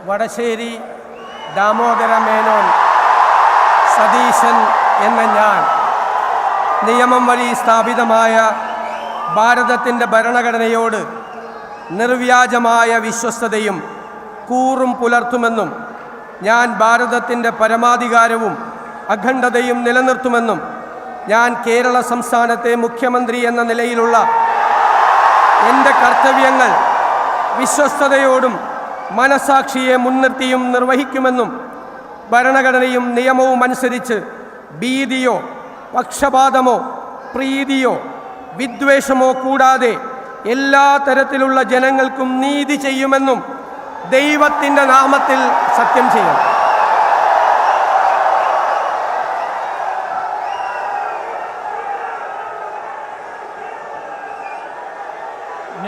വടശ്ശേരി ദാമോദര മേനോൻ സതീശൻ എന്ന ഞാൻ നിയമം വഴി സ്ഥാപിതമായ ഭാരതത്തിൻ്റെ ഭരണഘടനയോട് നിർവ്യാജമായ വിശ്വസ്തതയും കൂറും പുലർത്തുമെന്നും ഞാൻ ഭാരതത്തിൻ്റെ പരമാധികാരവും അഖണ്ഡതയും നിലനിർത്തുമെന്നും ഞാൻ കേരള സംസ്ഥാനത്തെ മുഖ്യമന്ത്രി എന്ന നിലയിലുള്ള എൻ്റെ കർത്തവ്യങ്ങൾ വിശ്വസ്തയോടും മനസാക്ഷിയെ മുൻനിർത്തിയും നിർവഹിക്കുമെന്നും ഭരണഘടനയും നിയമവും അനുസരിച്ച് ഭീതിയോ പക്ഷപാതമോ പ്രീതിയോ വിദ്വേഷമോ കൂടാതെ എല്ലാ തരത്തിലുള്ള ജനങ്ങൾക്കും നീതി ചെയ്യുമെന്നും ദൈവത്തിൻ്റെ നാമത്തിൽ സത്യം ചെയ്യും.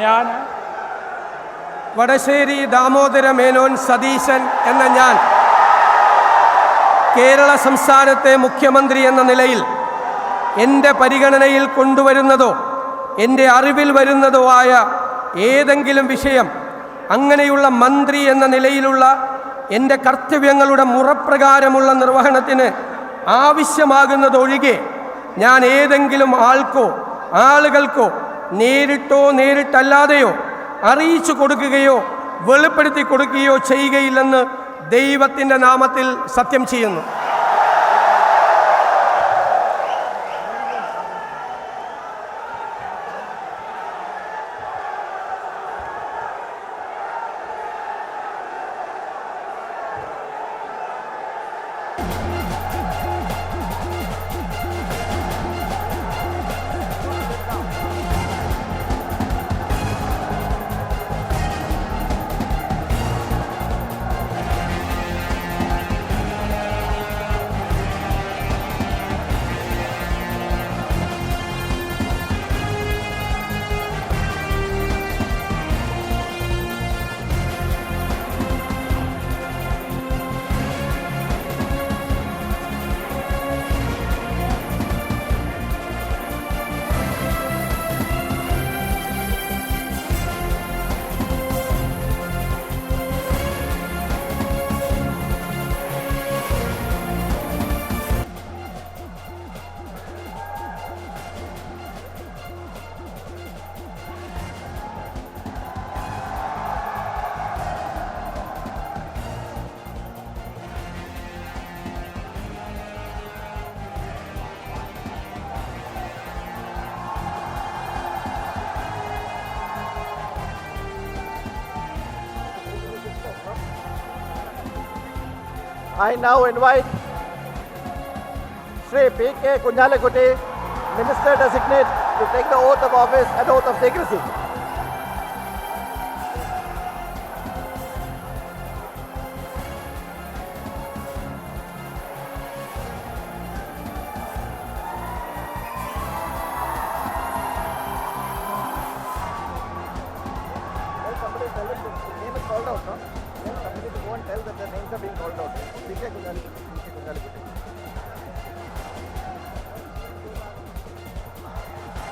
ഞാൻ വടശ്ശേരി ദാമോദര മേനോൻ സതീശൻ എന്ന ഞാൻ കേരള സംസ്ഥാനത്തെ മുഖ്യമന്ത്രി എന്ന നിലയിൽ എൻ്റെ പരിഗണനയിൽ കൊണ്ടുവരുന്നതോ എൻ്റെ അറിവിൽ വരുന്നതോ ആയ ഏതെങ്കിലും വിഷയം അങ്ങനെയുള്ള മന്ത്രി എന്ന നിലയിലുള്ള എൻ്റെ കർത്തവ്യങ്ങളുടെ മുറപ്രകാരമുള്ള നിർവഹണത്തിന് ആവശ്യമാകുന്നതൊഴികെ ഞാൻ ഏതെങ്കിലും ആൾക്കോ ആളുകൾക്കോ നേരിട്ടോ നേരിട്ടല്ലാതെയോ അറിയിച്ചു കൊടുക്കുകയോ വെളിപ്പെടുത്തി കൊടുക്കുകയോ ചെയ്യുകയില്ലെന്ന് ദൈവത്തിൻ്റെ നാമത്തിൽ സത്യം ചെയ്യുന്നു. I now invite Shri P.K. Kunjalekutti, Minister Designate, to take the oath of office and oath of secrecy. Somebody tell us the name is called out, no? Somebody to go and tell that the names are being called out. P.K. Kunjalekutti.